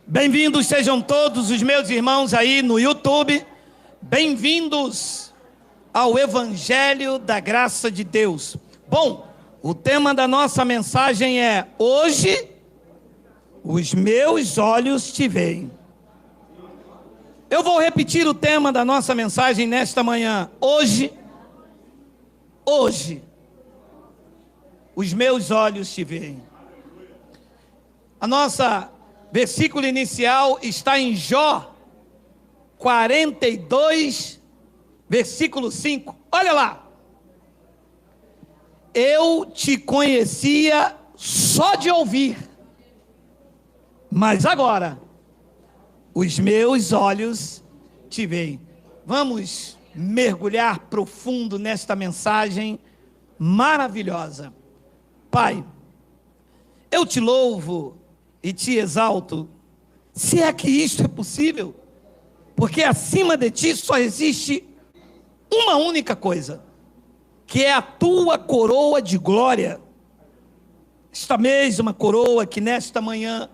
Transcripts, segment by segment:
Bem-vindos sejam todos os meus irmãos aí no YouTube. Bem-vindos ao Evangelho da Graça de Deus. Bom, o tema da nossa mensagem é: hoje os meus olhos te veem. Eu vou repetir o tema da nossa mensagem nesta manhã. Hoje, os meus olhos te veem. A nossa versículo inicial está em Jó 42, versículo 5. Olha lá. Eu te conhecia só de ouvir, mas agora os meus olhos te veem. Vamos mergulhar profundo nesta mensagem maravilhosa. Pai, eu te louvo e te exalto, se é que isto é possível, porque acima de ti só existe uma única coisa, que é a tua coroa de glória, esta mesma coroa que nesta manhã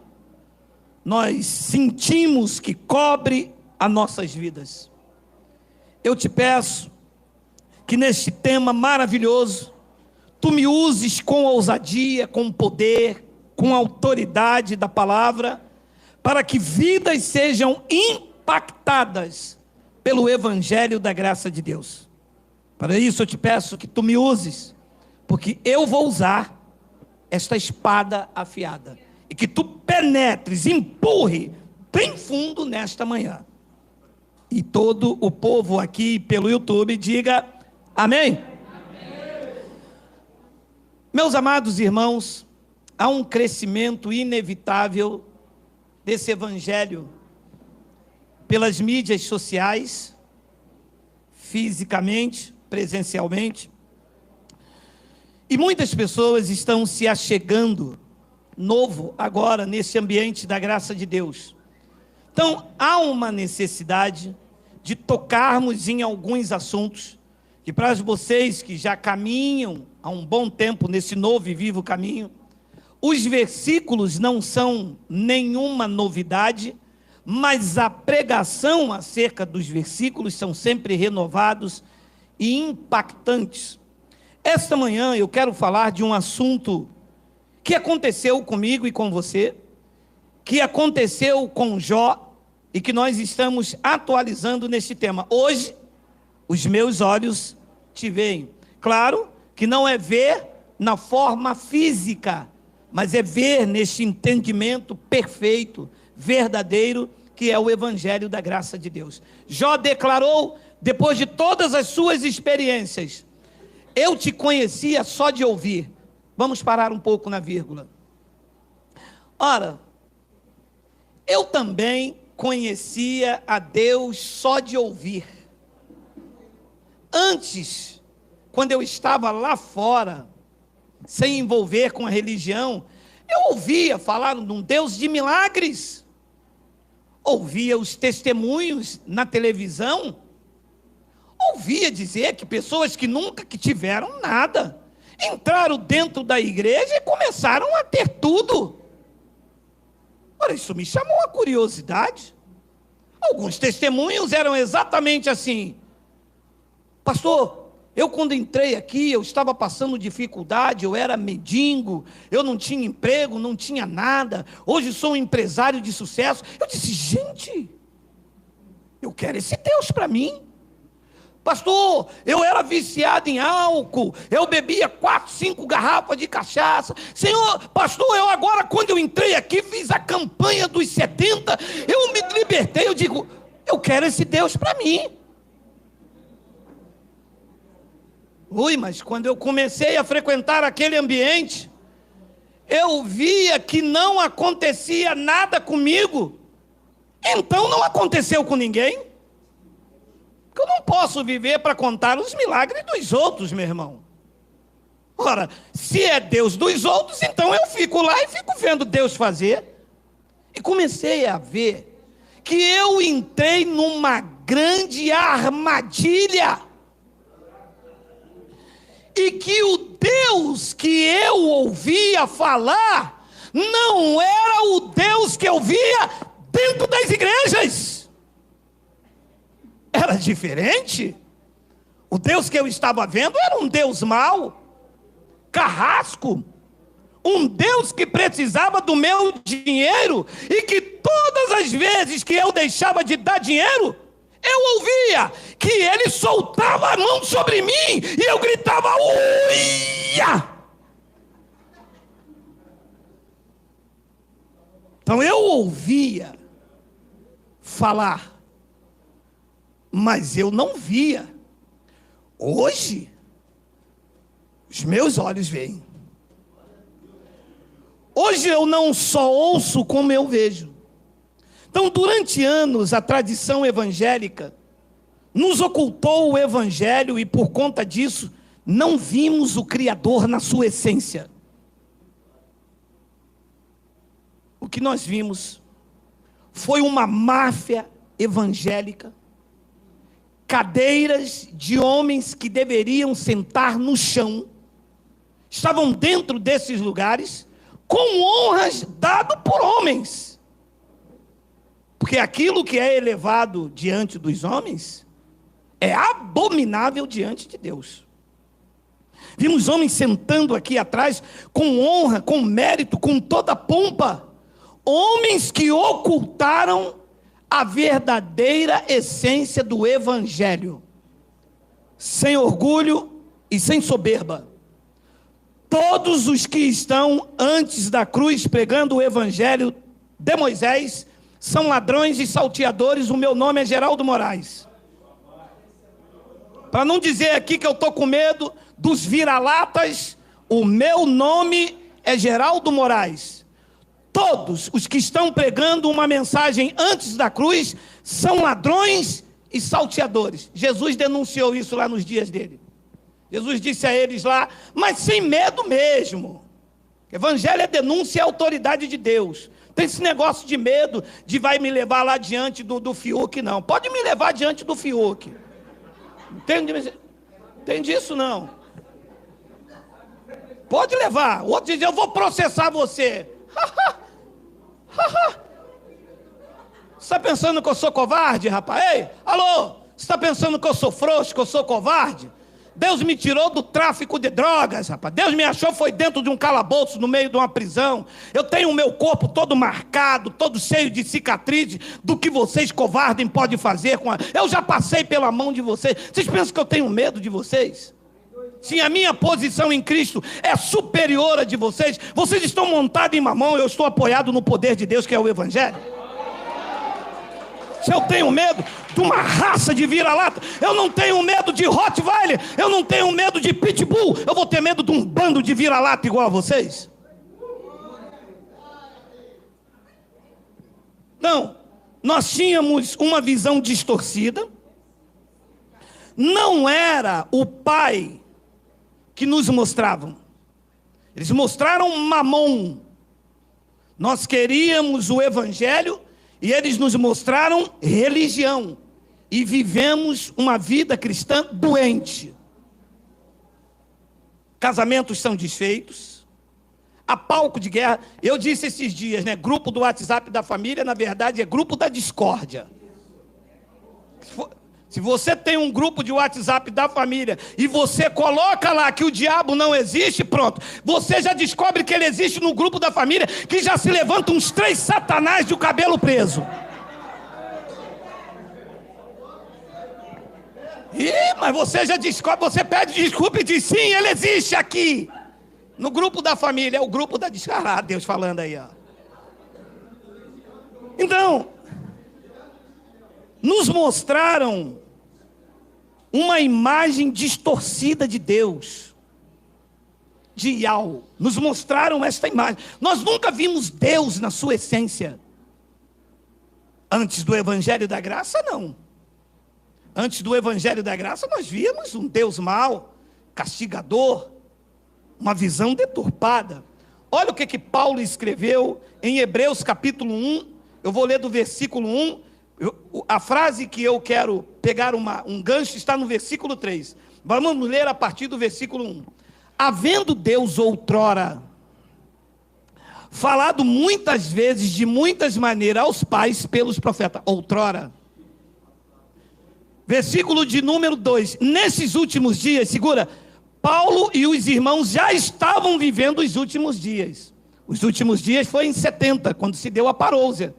nós sentimos que cobre as nossas vidas. Eu te peço que neste tema maravilhoso, tu me uses com ousadia, com poder, com autoridade da palavra, para que vidas sejam impactadas pelo Evangelho da Graça de Deus. Para isso eu te peço que tu me uses, porque eu vou usar esta espada afiada, e que tu penetres, empurre bem fundo nesta manhã. E todo o povo aqui pelo YouTube diga amém. Meus amados irmãos, há um crescimento inevitável desse evangelho pelas mídias sociais, fisicamente, presencialmente, e muitas pessoas estão se achegando novo agora nesse ambiente da graça de Deus. Então, há uma necessidade de tocarmos em alguns assuntos que, para vocês que já caminham há um bom tempo nesse novo e vivo caminho, os versículos não são nenhuma novidade, mas a pregação acerca dos versículos são sempre renovados e impactantes. Esta manhã eu quero falar de um assunto que aconteceu comigo e com você, que aconteceu com Jó e que nós estamos atualizando neste tema. Hoje, os meus olhos te veem. Claro que não é ver na forma física, mas é ver neste entendimento perfeito, verdadeiro, que é o Evangelho da Graça de Deus. Jó declarou, depois de todas as suas experiências: eu te conhecia só de ouvir. Vamos parar um pouco na vírgula. Ora, eu também conhecia a Deus só de ouvir. Antes, quando eu estava lá fora, sem envolver com a religião, eu ouvia falar de um Deus de milagres, ouvia os testemunhos na televisão, ouvia dizer que pessoas que nunca tiveram nada, entraram dentro da igreja e começaram a ter tudo. Ora, isso me chamou a curiosidade. Alguns testemunhos eram exatamente assim: pastor, eu quando entrei aqui, eu estava passando dificuldade, eu era mendigo, eu não tinha emprego, não tinha nada, hoje sou um empresário de sucesso. Eu disse: gente, eu quero esse Deus para mim. Pastor, eu era viciado em álcool, eu bebia 4, 5 garrafas de cachaça. Senhor, pastor, eu agora, quando eu entrei aqui, fiz a campanha dos 70, eu me libertei. Eu digo: eu quero esse Deus para mim. Mas quando eu comecei a frequentar aquele ambiente, eu via que não acontecia nada comigo. Então não aconteceu com ninguém. Porque eu não posso viver para contar os milagres dos outros, meu irmão. Ora, se é Deus dos outros, então eu fico lá e fico vendo Deus fazer. E comecei a ver que eu entrei numa grande armadilha. E que o Deus que eu ouvia falar não era o Deus que eu via dentro das igrejas. Era diferente. O Deus que eu estava vendo era um Deus mau, carrasco, um Deus que precisava do meu dinheiro e que todas as vezes que eu deixava de dar dinheiro, eu ouvia que ele soltava a mão sobre mim e eu gritava, uia! Então eu ouvia falar, mas eu não via. Hoje, os meus olhos veem. Hoje eu não só ouço como eu vejo. Então, durante anos, a tradição evangélica nos ocultou o evangelho e, por conta disso, não vimos o Criador na sua essência. O que nós vimos foi uma máfia evangélica, cadeiras de homens que deveriam sentar no chão, estavam dentro desses lugares, com honras dadas por homens. Porque aquilo que é elevado diante dos homens é abominável diante de Deus. Vimos homens sentando aqui atrás com honra, com mérito, com toda pompa. Homens que ocultaram a verdadeira essência do evangelho. Sem orgulho e sem soberba. Todos os que estão antes da cruz pregando o evangelho de Moisés são ladrões e salteadores. O meu nome é Geraldo Moraes. Para não dizer aqui que eu estou com medo dos vira-latas, o meu nome é Geraldo Moraes. Todos os que estão pregando uma mensagem antes da cruz são ladrões e salteadores. Jesus denunciou isso lá nos dias dele. Jesus disse a eles lá, mas sem medo mesmo. Evangelho é denúncia e autoridade de Deus. Tem esse negócio de medo de vai me levar lá diante do Fiuk, não. Pode me levar diante do Fiuk. Entende isso, não? Pode levar. O outro diz, eu vou processar você. Você está pensando que eu sou covarde, rapaz? Ei, alô, você está pensando que eu sou frouxo, que eu sou covarde? Deus me tirou do tráfico de drogas, rapaz. Deus me achou, foi dentro de um calabouço, no meio de uma prisão. Eu tenho o meu corpo todo marcado, todo cheio de cicatrizes, do que vocês covardes podem fazer com a... Eu já passei pela mão de vocês. Vocês pensam que eu tenho medo de vocês? Sim, a minha posição em Cristo é superior à de vocês. Vocês estão montados em mamão, eu estou apoiado no poder de Deus, que é o Evangelho. Se eu tenho medo de uma raça de vira-lata, eu não tenho medo de Rottweiler, eu não tenho medo de Pitbull, eu vou ter medo de um bando de vira-lata igual a vocês? Não, nós tínhamos uma visão distorcida, não era o Pai que nos mostravam, eles mostraram Mamon. Nós queríamos o Evangelho e eles nos mostraram religião. E vivemos uma vida cristã doente. Casamentos são desfeitos. Há palco de guerra. Eu disse esses dias, né? Grupo do WhatsApp da família, na verdade, é grupo da discórdia. Se você tem um grupo de WhatsApp da família e você coloca lá que o diabo não existe, pronto. Você já descobre que ele existe no grupo da família, que já se levanta uns 3 satanás de cabelo preso. Mas você já descobre, você pede desculpa e diz, sim, ele existe aqui. No grupo da família, é o grupo da discórdia. Ah, Deus falando aí, ó. Então, nos mostraram uma imagem distorcida de Deus, de Yahweh. Nos mostraram esta imagem. Nós nunca vimos Deus na sua essência. Antes do Evangelho da Graça, não. Antes do Evangelho da Graça, nós víamos um Deus mau, castigador, uma visão deturpada. Olha o que Paulo escreveu em Hebreus capítulo 1, eu vou ler do versículo 1, a frase que eu quero pegar um gancho está no versículo 3. Vamos ler a partir do versículo 1. Havendo Deus outrora falado muitas vezes, de muitas maneiras, aos pais pelos profetas, outrora. Versículo de número 2, nesses últimos dias, segura, Paulo e os irmãos já estavam vivendo os últimos dias. Os últimos dias foi em 70, quando se deu a parousia.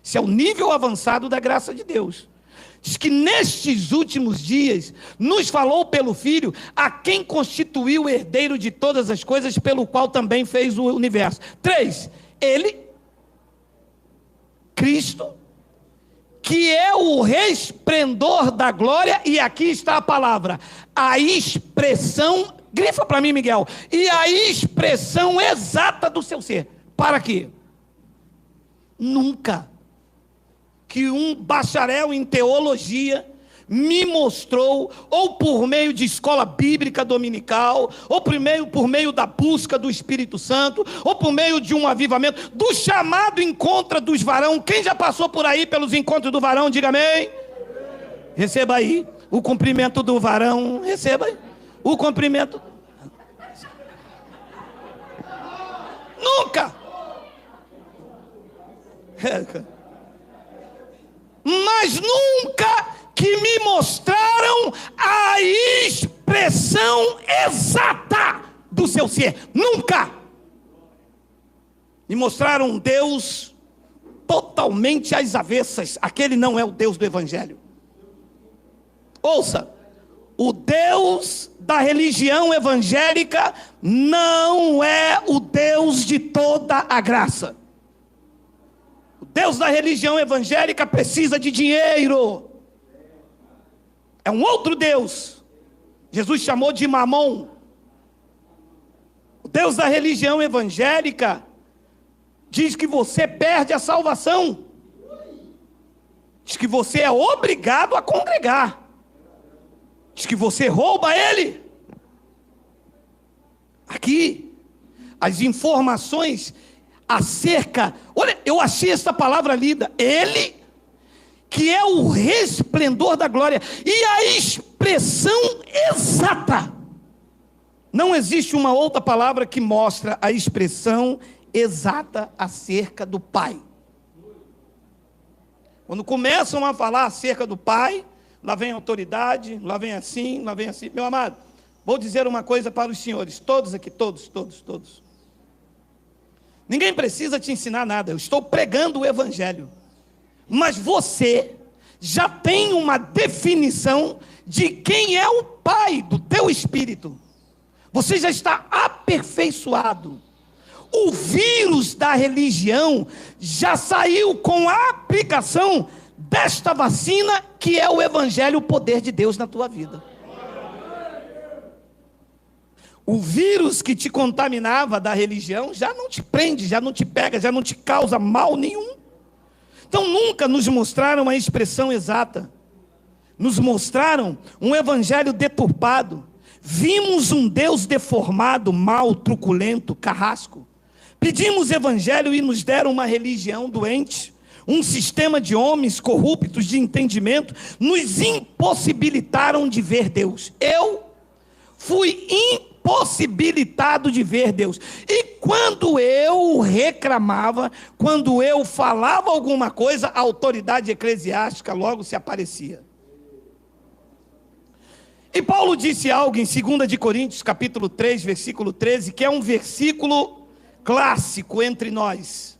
Esse é o nível avançado da graça de Deus. Diz que nestes últimos dias, nos falou pelo Filho, a quem constituiu o herdeiro de todas as coisas, pelo qual também fez o universo. 3, ele, Cristo, que é o resplendor da glória, e aqui está a palavra, a expressão, grifa para mim, Miguel, e a expressão exata do seu ser. Para quê? Nunca que um bacharel em teologia me mostrou, ou por meio de escola bíblica dominical, ou por meio da busca do Espírito Santo, ou por meio de um avivamento, do chamado encontro dos varão. Quem já passou por aí pelos encontros do varão, diga amém. Receba aí o cumprimento do varão, receba aí o cumprimento. Nunca. Mas nunca que me mostraram a expressão exata do seu ser. Nunca. Me mostraram um Deus totalmente às avessas. Aquele não é o Deus do Evangelho. Ouça, o Deus da religião evangélica não é o Deus de toda a graça. Deus da religião evangélica precisa de dinheiro. É um outro Deus. Jesus chamou de Mamon. O Deus da religião evangélica diz que você perde a salvação. Diz que você é obrigado a congregar. Diz que você rouba ele. Aqui, as informações acerca, olha, eu achei essa palavra lida, ele, que é o resplendor da glória, e a expressão exata, não existe uma outra palavra que mostra a expressão exata acerca do Pai. Quando começam a falar acerca do Pai, lá vem autoridade, lá vem assim, meu amado, vou dizer uma coisa para os senhores, todos aqui, todos, ninguém precisa te ensinar nada, eu estou pregando o Evangelho. Mas você já tem uma definição de quem é o Pai do teu espírito. Você já está aperfeiçoado. O vírus da religião já saiu com a aplicação desta vacina, que é o Evangelho, o poder de Deus na tua vida. O vírus que te contaminava da religião já não te prende, já não te pega, já não te causa mal nenhum. Então nunca nos mostraram a expressão exata. Nos mostraram um evangelho deturpado. Vimos um Deus deformado, mau, truculento, carrasco. Pedimos evangelho e nos deram uma religião doente. Um sistema de homens corruptos de entendimento nos impossibilitaram de ver Deus. Eu fui impossibilitado de ver Deus. E quando eu reclamava, quando eu falava alguma coisa, a autoridade eclesiástica logo se aparecia. E Paulo disse algo em 2 de Coríntios, capítulo 3, versículo 13, que é um versículo clássico entre nós.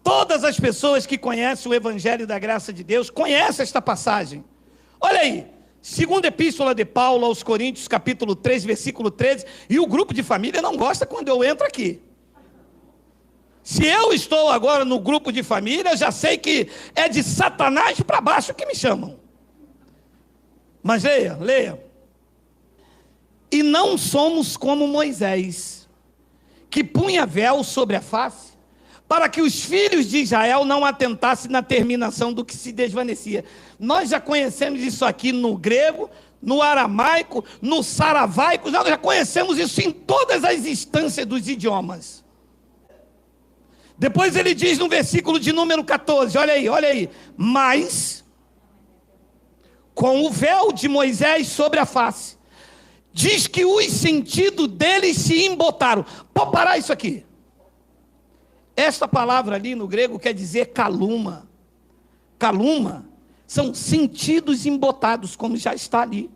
Todas as pessoas que conhecem o Evangelho da Graça de Deus conhecem esta passagem. Olha aí, segunda epístola de Paulo aos Coríntios, capítulo 3, versículo 13, e o grupo de família não gosta quando eu entro aqui. Se eu estou agora no grupo de família, já sei que é de Satanás para baixo que me chamam. Mas leia. E não somos como Moisés, que punha véu sobre a face, para que os filhos de Israel não atentassem na terminação do que se desvanecia. Nós já conhecemos isso aqui no grego, no aramaico, no saravaico, nós já conhecemos isso em todas as instâncias dos idiomas. Depois ele diz no versículo de número 14, olha aí, mas com o véu de Moisés sobre a face, diz que os sentidos deles se embotaram. Pode parar isso aqui. Esta palavra ali no grego quer dizer caluma. Caluma são sentidos embotados, como já está ali.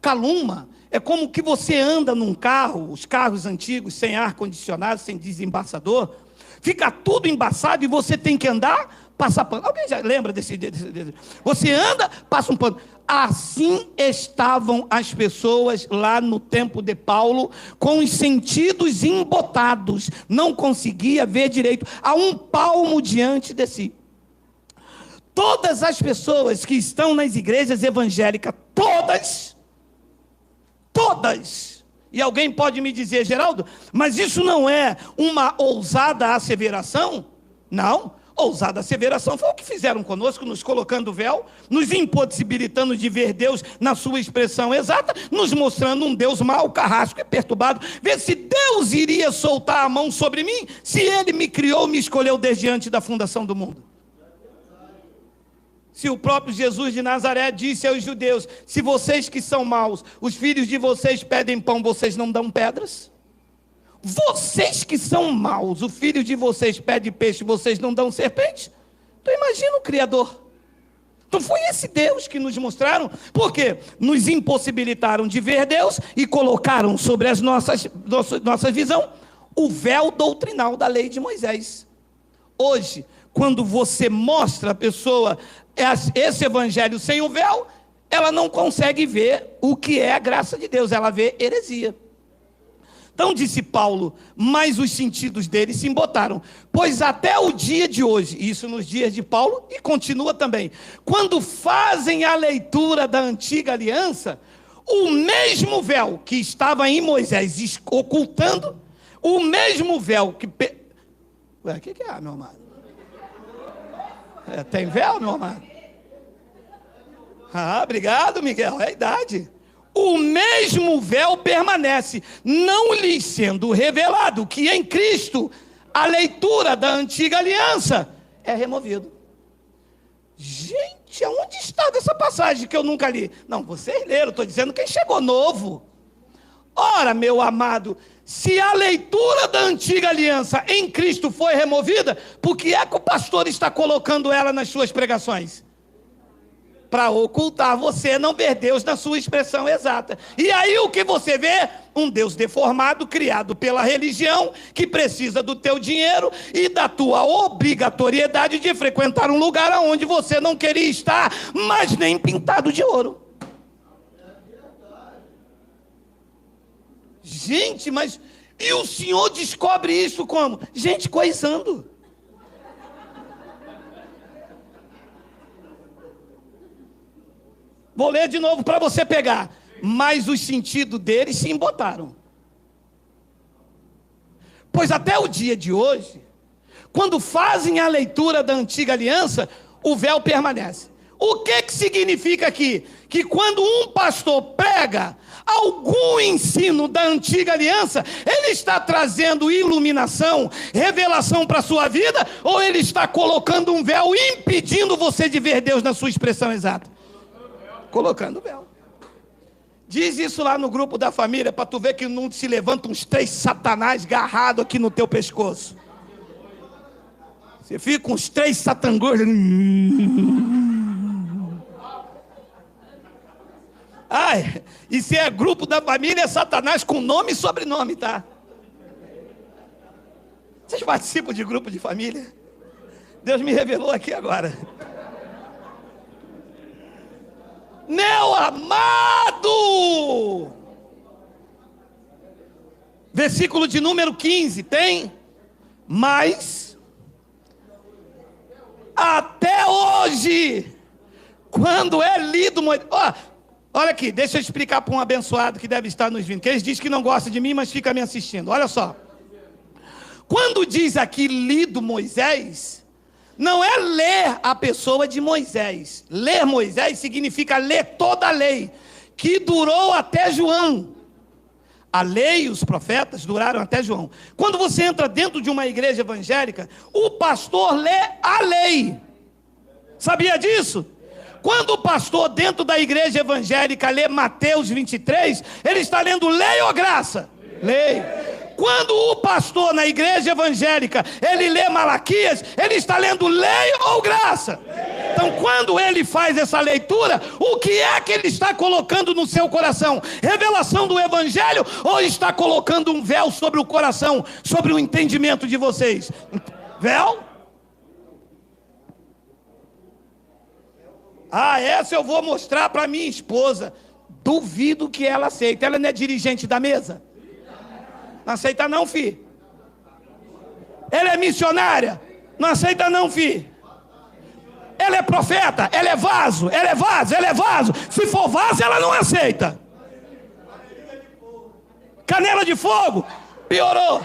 Caluma é como que você anda num carro, os carros antigos, sem ar-condicionado, sem desembaçador, fica tudo embaçado e você tem que andar, passar pano. Alguém já lembra desse? Você anda, passa um pano. Assim estavam as pessoas lá no tempo de Paulo, com os sentidos embotados, não conseguia ver direito, a um palmo diante de si. Todas as pessoas que estão nas igrejas evangélicas, todas, e alguém pode me dizer, Geraldo, mas isso não é uma ousada asseveração? Não, ousada asseveração foi o que fizeram conosco, nos colocando o véu, nos impossibilitando de ver Deus na sua expressão exata, nos mostrando um Deus mau, carrasco e perturbado. Vê se Deus iria soltar a mão sobre mim, se Ele me criou, me escolheu desde antes da fundação do mundo. Se o próprio Jesus de Nazaré disse aos judeus, se vocês que são maus, os filhos de vocês pedem pão, vocês não dão pedras? Vocês que são maus, o filho de vocês pede peixe, vocês não dão serpente? Então imagina o Criador. Então foi esse Deus que nos mostraram, porque nos impossibilitaram de ver Deus e colocaram sobre as nossa visão o véu doutrinal da lei de Moisés. Hoje, quando você mostra a pessoa esse evangelho sem o véu, ela não consegue ver o que é a graça de Deus, ela vê heresia. Então disse Paulo, mas os sentidos deles se embotaram, pois até o dia de hoje, isso nos dias de Paulo, e continua também, quando fazem a leitura da antiga aliança, o mesmo véu que estava em Moisés ocultando, o mesmo véu que... Ué, o que é, meu amado? Tem véu, meu amado? Ah, obrigado, Miguel, é a idade. O mesmo véu permanece, não lhes sendo revelado que em Cristo a leitura da antiga aliança é removido. Gente, aonde está essa passagem que eu nunca li? Não, vocês leram, estou dizendo quem chegou novo. Ora, meu amado, se a leitura da antiga aliança em Cristo foi removida, por que é que o pastor está colocando ela nas suas pregações? Para ocultar você, não ver Deus na sua expressão exata. E aí o que você vê? Um Deus deformado, criado pela religião, que precisa do teu dinheiro e da tua obrigatoriedade de frequentar um lugar onde você não queria estar, mas nem pintado de ouro. Gente, mas... E o Senhor descobre isso como? Gente coisando. Vou ler de novo para você pegar. Mas os sentidos deles se embotaram. Pois até o dia de hoje, quando fazem a leitura da antiga aliança, o véu permanece. O que significa aqui? Que quando um pastor prega algum ensino da antiga aliança, ele está trazendo iluminação, revelação para a sua vida, ou ele está colocando um véu, impedindo você de ver Deus na sua expressão exata? Colocando o véu. Diz isso lá no grupo da família, para tu ver que não se levanta uns 3 satanás agarrados aqui no teu pescoço. Você fica com uns 3 satangões. Ai, e se é grupo da família, é Satanás com nome e sobrenome, tá? Vocês participam de grupo de família? Deus me revelou aqui agora. Meu amado! Versículo de número 15, tem? Mas, até hoje, quando é lido... Olha aqui, deixa eu explicar para um abençoado que deve estar nos vindo, que eles dizem que não gosta de mim, mas fica me assistindo. Olha só. Quando diz aqui lido Moisés, não é ler a pessoa de Moisés. Ler Moisés significa ler toda a lei, que durou até João. A lei e os profetas duraram até João. Quando você entra dentro de uma igreja evangélica, o pastor lê a lei. Sabia disso? Quando o pastor dentro da igreja evangélica lê Mateus 23, ele está lendo lei ou graça? Lei. quando o pastor na igreja evangélica, ele lê Malaquias, ele está lendo lei ou graça? Então, quando ele faz essa leitura, o que é que ele está colocando no seu coração? Revelação do evangelho, ou está colocando um véu sobre o coração, sobre o entendimento de vocês? Véu? Essa eu vou mostrar para minha esposa. Duvido que ela aceite. Ela não é dirigente da mesa? Não aceita não, filho. Ela é missionária? Não aceita não, filho. Ela é profeta? Ela é vaso? Ela é vaso? Ela é vaso? Se for vaso, ela não aceita. Canela de fogo? Piorou.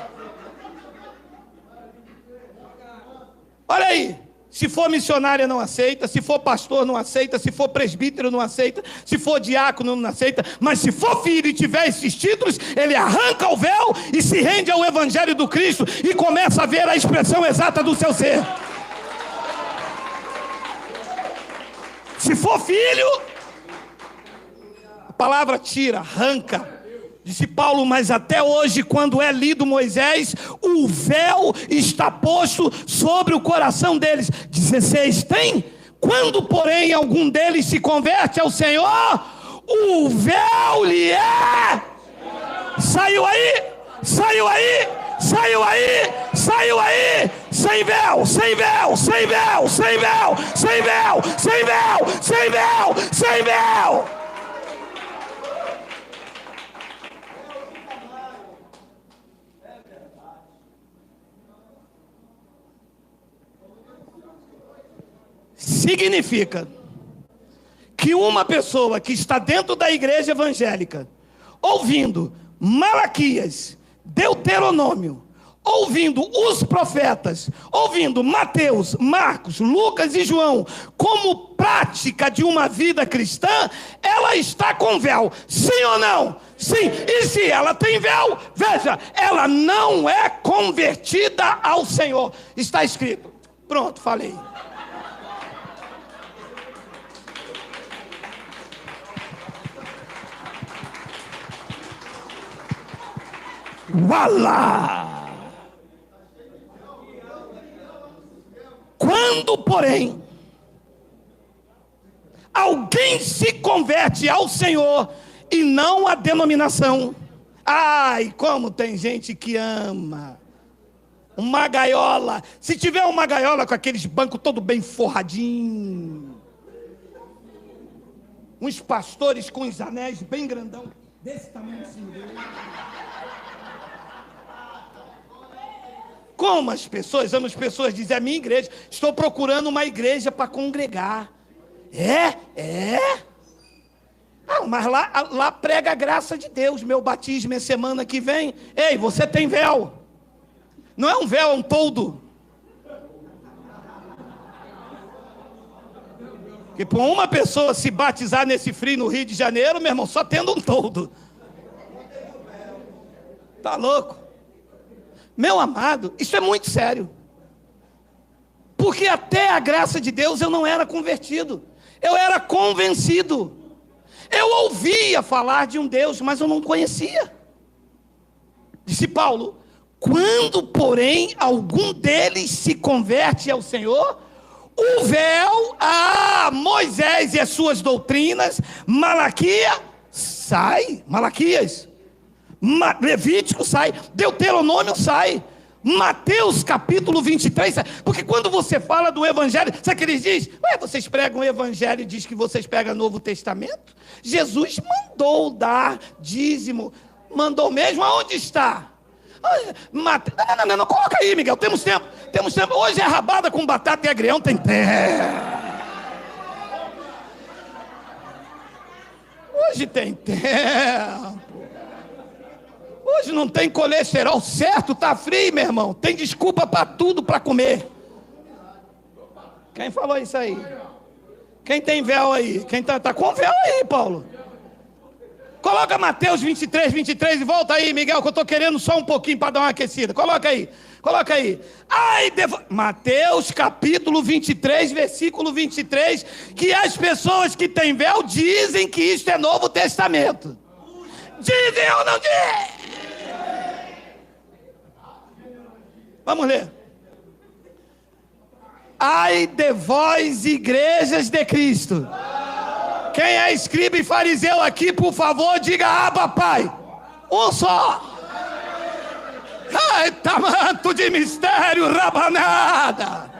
Olha aí. Se for missionária, não aceita. Se for pastor, não aceita. Se for presbítero, não aceita. Se for diácono, não aceita. Mas se for filho e tiver esses títulos, ele arranca o véu e se rende ao evangelho do Cristo e começa a ver a expressão exata do seu ser. Se for filho, a palavra tira, arranca. Disse Paulo, mas até hoje, quando é lido Moisés, o véu está posto sobre o coração deles. 16, tem? Quando, porém, algum deles se converte ao Senhor, o véu lhe é... Saiu aí? Saiu aí? Saiu aí? Saiu aí? Sem véu, sem véu, sem véu, sem véu, sem véu, sem véu, sem véu, sem véu. Significa que uma pessoa que está dentro da igreja evangélica, ouvindo Malaquias, Deuteronômio, ouvindo os profetas, ouvindo Mateus, Marcos, Lucas e João, como prática de uma vida cristã, ela está com véu, sim ou não? Sim, e se ela tem véu, veja, ela não é convertida ao Senhor, está escrito. Pronto, falei. Uala! Quando, porém, alguém se converte ao Senhor e não à denominação, ai, como tem gente que ama uma gaiola. Se tiver uma gaiola com aqueles bancos todo bem forradinho, uns pastores com os anéis bem grandão, desse tamanho assim dele. Como as pessoas dizem, a minha igreja, estou procurando uma igreja para congregar. Mas lá prega a graça de Deus, meu batismo é semana que vem. Ei, você tem véu. Não é um véu, é um toldo. Porque para uma pessoa se batizar nesse frio no Rio de Janeiro, meu irmão, só tendo um toldo. Tá louco? Meu amado, isso é muito sério. Porque até a graça de Deus eu não era convertido. Eu era convencido. Eu ouvia falar de um Deus, mas eu não conhecia. Disse Paulo, quando, porém, algum deles se converte ao Senhor, o véu, Moisés e as suas doutrinas, Malaquias, Levítico sai, Deuteronômio sai, Mateus capítulo 23 sai. Porque quando você fala do evangelho, sabe o que eles dizem? Vocês pregam o evangelho e diz que vocês pegam o Novo Testamento? Jesus mandou dar dízimo, mandou mesmo, aonde está? Não, coloca aí, Miguel, temos tempo, hoje é rabada com batata e agrião, tem tempo. Hoje tem tempo. Hoje não tem colesterol certo, tá frio, meu irmão. Tem desculpa para tudo para comer. Quem falou isso aí? Quem tem véu aí? Quem tá com véu aí, Paulo? Coloca Mateus 23 e volta aí, Miguel, que eu tô querendo só um pouquinho para dar uma aquecida. Coloca aí. Mateus capítulo 23, versículo 23, que as pessoas que têm véu dizem que isto é Novo Testamento. Dizem ou não dizem? Vamos ler. Ai de vós, igrejas de Cristo. Quem é escriba e fariseu aqui, por favor, diga Abba, Pai. Um só. Ai, tamanto de mistério, rabanada.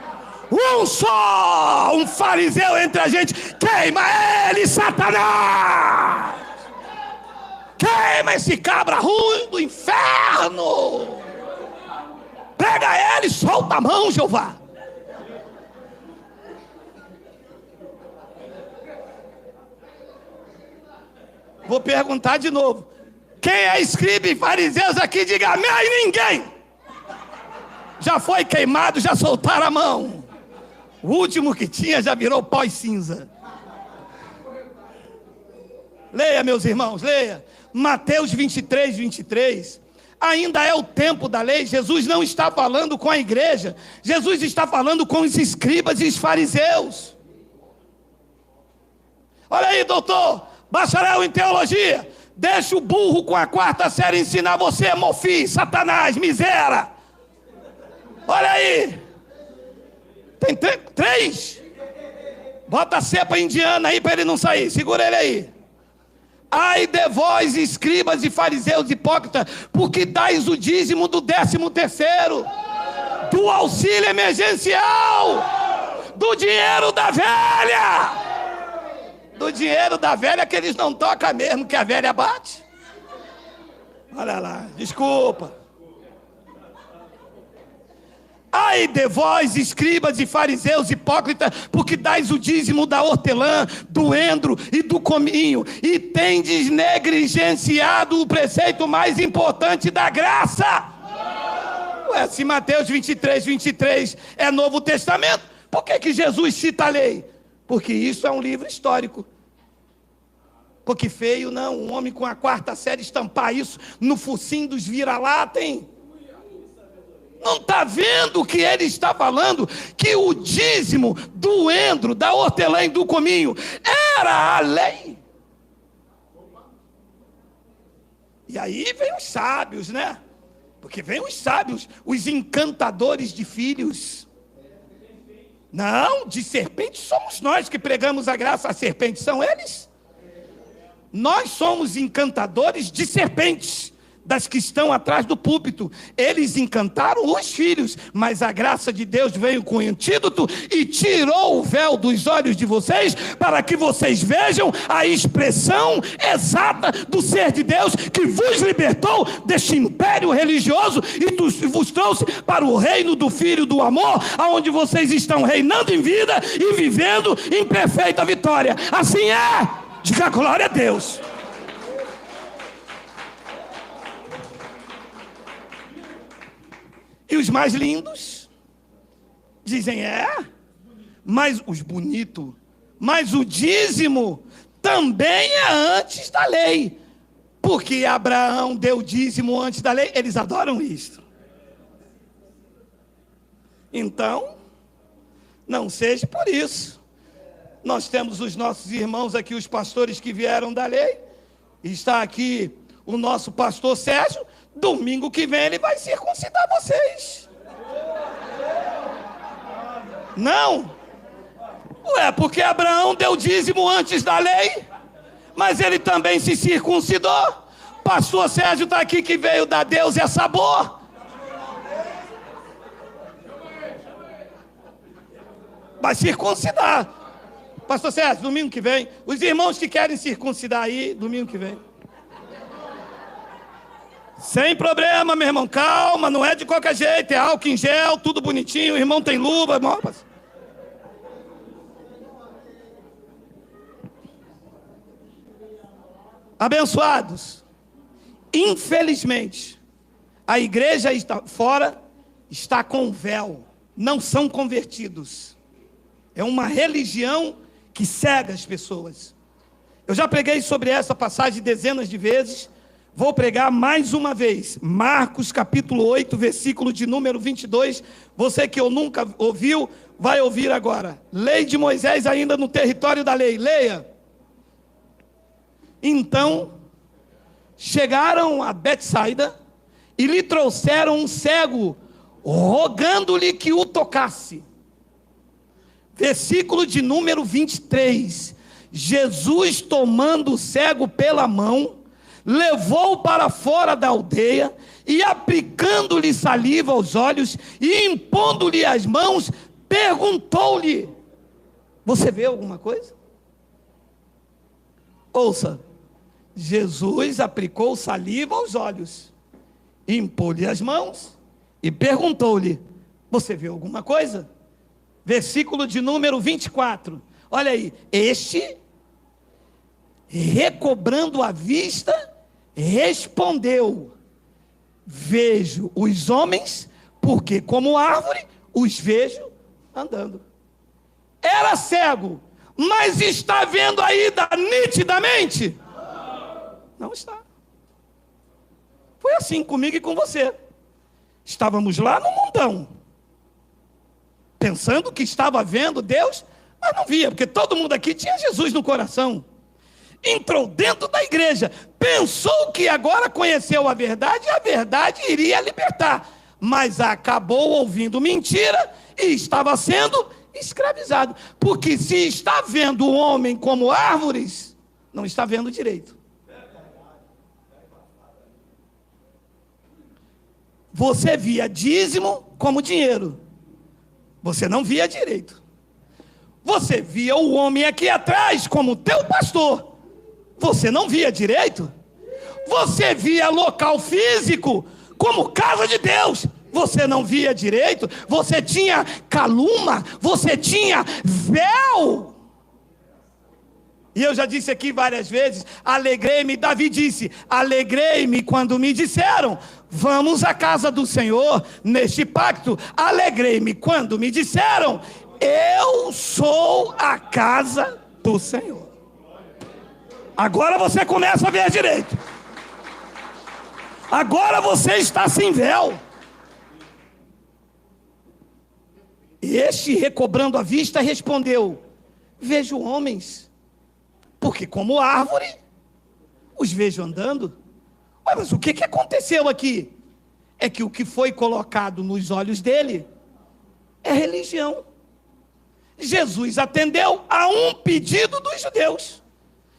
Um só. Um fariseu entre a gente. Queima ele, Satanás. Queima esse cabra ruim do inferno. Pega ele, solta a mão, Jeová. Vou perguntar de novo. Quem é escriba e fariseus aqui, diga amém. Ninguém. Já foi queimado, já soltaram a mão. O último que tinha já virou pó e cinza. Leia, meus irmãos, leia. Mateus 23, 23. Ainda é o tempo da lei. Jesus não está falando com a igreja. Jesus está falando com os escribas e os fariseus. Olha aí, doutor. Bacharel em teologia, deixa o burro com a quarta série ensinar você, mofi, Satanás, miséria. Olha aí. Tem três. Bota a cepa indiana aí para ele não sair. Segura ele aí. Ai de vós, escribas e fariseus hipócritas, porque dais o dízimo do 13º, do auxílio emergencial, do dinheiro da velha. Do dinheiro da velha que eles não tocam mesmo, que a velha bate. Olha lá, desculpa. Ai de vós, escribas e fariseus hipócritas, porque dais o dízimo da hortelã, do endro e do cominho, e tendes negligenciado o preceito mais importante da graça. Ué, se Mateus 23, 23 é Novo Testamento, por que Jesus cita a lei? Porque isso é um livro histórico. Porque feio não, um homem com a quarta série estampar isso no focinho dos vira-lata, hein? Não está vendo o que ele está falando? Que o dízimo do endro, da hortelã e do cominho era a lei. E aí vem os sábios, né? Porque vem os sábios, os encantadores de filhos. Não, de serpente somos nós que pregamos a graça. A serpente são eles. Nós somos encantadores de serpentes, das que estão atrás do púlpito. Eles encantaram os filhos, mas a graça de Deus veio com o antídoto e tirou o véu dos olhos de vocês, para que vocês vejam a expressão exata do ser de Deus, que vos libertou deste império religioso e vos trouxe para o reino do Filho do amor, aonde vocês estão reinando em vida e vivendo em perfeita vitória. Assim é. Diga glória a Deus. E os mais lindos dizem, mas os bonitos, mas o dízimo também é antes da lei, porque Abraão deu dízimo antes da lei. Eles adoram isso. Então, não seja por isso. Nós temos os nossos irmãos aqui, os pastores que vieram da lei. Está aqui o nosso pastor Sérgio. Domingo que vem ele vai circuncidar vocês. Não. Ué, porque Abraão deu dízimo antes da lei, mas ele também se circuncidou. Pastor Sérgio está aqui, que veio dar Deus é sabor. Vai circuncidar. Pastor Sérgio, domingo que vem. Os irmãos que querem circuncidar aí, domingo que vem. Sem problema, meu irmão, calma, não é de qualquer jeito, é álcool em gel, tudo bonitinho, o irmão tem luva, irmão. Abençoados, infelizmente, a igreja está fora, está com véu, não são convertidos. É uma religião que cega as pessoas. Eu já preguei sobre essa passagem dezenas de vezes. Vou pregar mais uma vez, Marcos capítulo 8, versículo de número 22, você que eu nunca ouviu, vai ouvir agora. Lei de Moisés ainda no território da lei, leia. Então, chegaram a Betsaida e lhe trouxeram um cego, rogando-lhe que o tocasse. Versículo de número 23. Jesus, tomando o cego pela mão, levou-o para fora da aldeia, e aplicando-lhe saliva aos olhos, e impondo-lhe as mãos, perguntou-lhe: você vê alguma coisa? Ouça, Jesus aplicou saliva aos olhos, impôs-lhe as mãos, e perguntou-lhe: você vê alguma coisa? Versículo de número 24, olha aí, este, recobrando a vista, respondeu: vejo os homens, porque como árvore os vejo andando. Era cego, mas está vendo ainda nitidamente? Não está. Foi assim comigo e com você. Estávamos lá no mundão, pensando que estava vendo Deus, mas não via, porque todo mundo aqui tinha Jesus no coração. Entrou dentro da igreja, pensou que agora conheceu a verdade, e a verdade iria libertar, mas acabou ouvindo mentira e estava sendo escravizado, porque se está vendo o homem como árvores, não está vendo direito. Você via dízimo como dinheiro, você não via direito. Você via o homem aqui atrás como teu pastor, você não via direito. Você via local físico como casa de Deus, você não via direito. Você tinha caluma, você tinha véu. E eu já disse aqui várias vezes, alegrei-me, Davi disse, alegrei-me quando me disseram, vamos à casa do Senhor neste pacto. Alegrei-me quando me disseram, eu sou a casa do Senhor. Agora você começa a ver direito. Agora você está sem véu. Este, recobrando a vista, respondeu: vejo homens, porque como árvore os vejo andando. Mas o que aconteceu aqui? É que o que foi colocado nos olhos dele é religião. Jesus atendeu a um pedido dos judeus.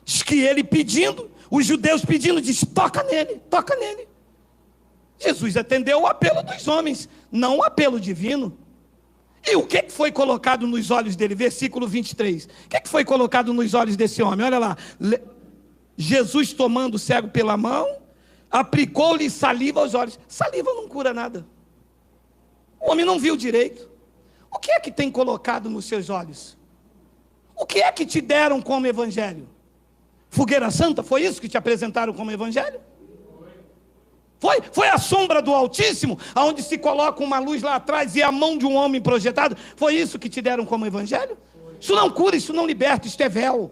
Diz que ele pedindo, os judeus pedindo, diz: toca nele, toca nele. Jesus atendeu o apelo dos homens, não o apelo divino. E o que foi colocado nos olhos dele? Versículo 23. O que foi colocado nos olhos desse homem? Olha lá. Jesus, tomando o cego pela mão, aplicou-lhe saliva aos olhos. Saliva não cura nada. O homem não viu direito. O que é que tem colocado nos seus olhos? O que é que te deram como evangelho? Fogueira santa? Foi isso que te apresentaram como evangelho? Foi a sombra do Altíssimo, onde se coloca uma luz lá atrás e a mão de um homem projetado? Foi isso que te deram como evangelho? Isso não cura, isso não liberta, isso é véu.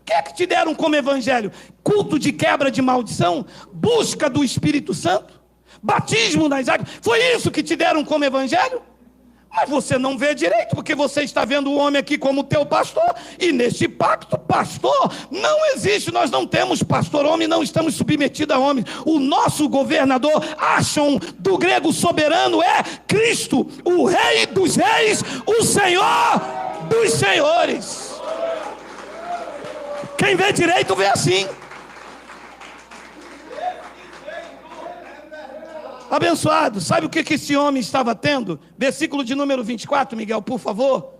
O que é que te deram como evangelho? Culto de quebra de maldição? Busca do Espírito Santo? Batismo nas águas? Foi isso que te deram como evangelho? Mas você não vê direito, porque você está vendo o homem aqui como teu pastor, e neste pacto, pastor não existe. Nós não temos pastor homem, não estamos submetidos a homem. O nosso governador, Achon, do grego soberano, é Cristo, o Rei dos reis, o Senhor dos senhores. Quem vê direito vê assim. Abençoado, sabe o que esse homem estava tendo? Versículo de número 24, Miguel, por favor.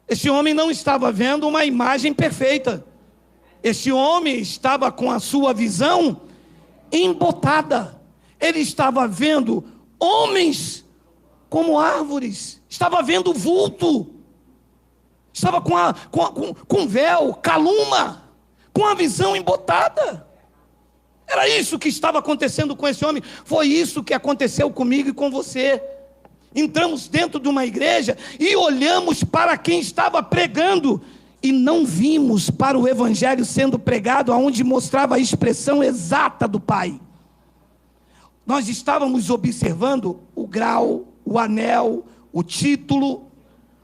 Esse homem não estava vendo uma imagem perfeita. Esse homem estava com a sua visão embotada. Ele estava vendo homens como árvores. Estava vendo vulto. Estava com véu, caluma, com a visão embotada. Era isso que estava acontecendo com esse homem. Foi isso que aconteceu comigo e com você. Entramos dentro de uma igreja e olhamos para quem estava pregando e não vimos para o evangelho sendo pregado, aonde mostrava a expressão exata do Pai. Nós estávamos observando o grau, o anel, o título,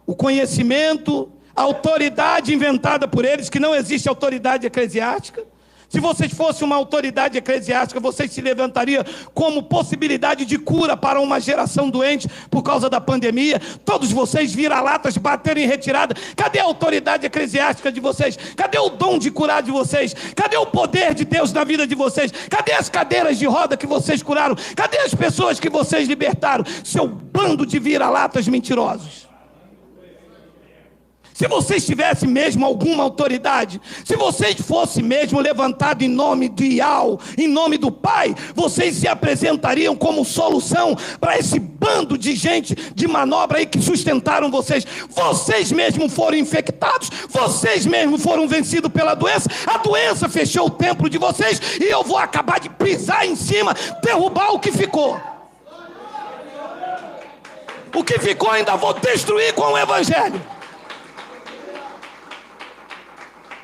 o conhecimento, a autoridade inventada por eles, que não existe autoridade eclesiástica. Se vocês fossem uma autoridade eclesiástica, vocês se levantariam como possibilidade de cura para uma geração doente por causa da pandemia? Todos vocês vira-latas, bateram em retirada. Cadê a autoridade eclesiástica de vocês? Cadê o dom de curar de vocês? Cadê o poder de Deus na vida de vocês? Cadê as cadeiras de roda que vocês curaram? Cadê as pessoas que vocês libertaram? Seu bando de vira-latas mentirosos. Se vocês tivessem mesmo alguma autoridade, se vocês fossem mesmo levantados em nome de Iau, em nome do Pai, vocês se apresentariam como solução para esse bando de gente de manobra aí que sustentaram vocês. Vocês mesmos foram infectados, vocês mesmos foram vencidos pela doença, a doença fechou o templo de vocês e eu vou acabar de pisar em cima, derrubar o que ficou. O que ficou ainda vou destruir com o Evangelho.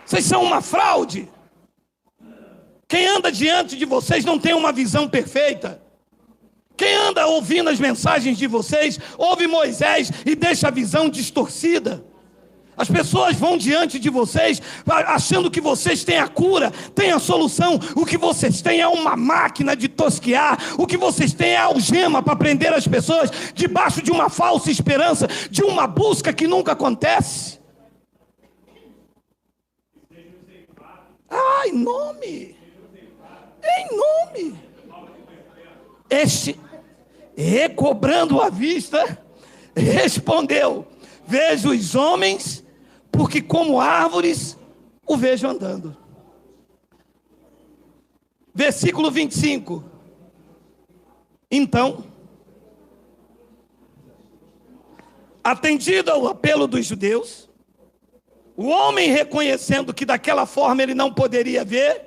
Vocês são uma fraude. Quem anda diante de vocês não tem uma visão perfeita. Quem anda ouvindo as mensagens de vocês, ouve Moisés e deixa a visão distorcida. As pessoas vão diante de vocês achando que vocês têm a cura, têm a solução. O que vocês têm é uma máquina de tosquear. O que vocês têm é algema para prender as pessoas debaixo de uma falsa esperança, de uma busca que nunca acontece. Ah, em nome. Este, recobrando a vista, respondeu: vejo os homens, porque como árvores o vejo andando. Versículo 25. Então, atendido ao apelo dos judeus, o homem, reconhecendo que daquela forma ele não poderia ver,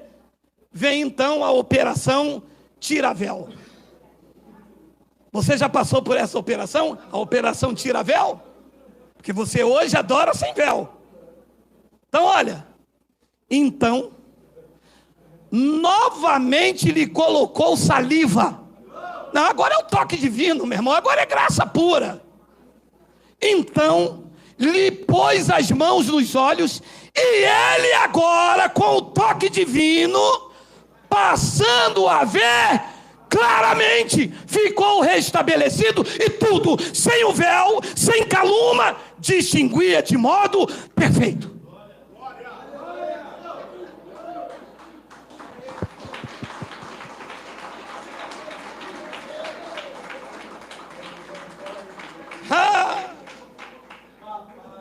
vem então a operação tira-véu. Você já passou por essa operação? A operação tira-véu? Porque você hoje adora sem véu. Então olha, então, novamente lhe colocou saliva. Não, agora é o toque divino, meu irmão, agora é graça pura. Então, lhe pôs as mãos nos olhos, e ele agora, com o toque divino, passando a ver claramente, ficou restabelecido, e tudo, sem o véu, sem calúnia, distinguia de modo perfeito.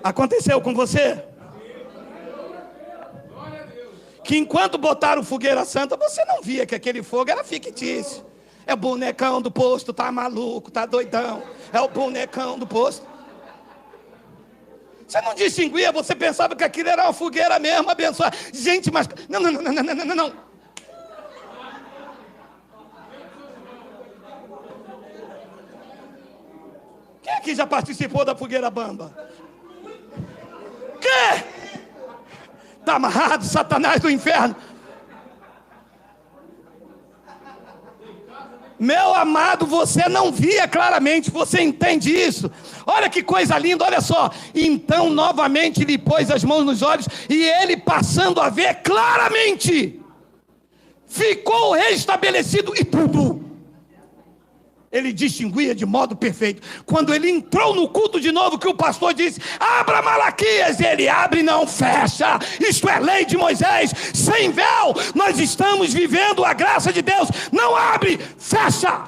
Aconteceu com você? Que enquanto botaram fogueira santa, você não via que aquele fogo era fictício. É o bonecão do posto, tá maluco, tá doidão. É o bonecão do posto. Você não distinguia, você pensava que aquilo era uma fogueira mesmo, abençoada. Gente, mas... Não. Quem aqui já participou da fogueira bamba? Que? Está amarrado, Satanás do inferno. Meu amado, você não via claramente, você entende isso? Olha que coisa linda, olha só. Então novamente lhe pôs as mãos nos olhos, e ele, passando a ver claramente, ficou restabelecido, e tudo ele distinguia de modo perfeito. Quando ele entrou no culto de novo, que o pastor disse: abra Malaquias, ele abre e não fecha. Isto é lei de Moisés, sem véu. Nós estamos vivendo a graça de Deus. Não abre, fecha.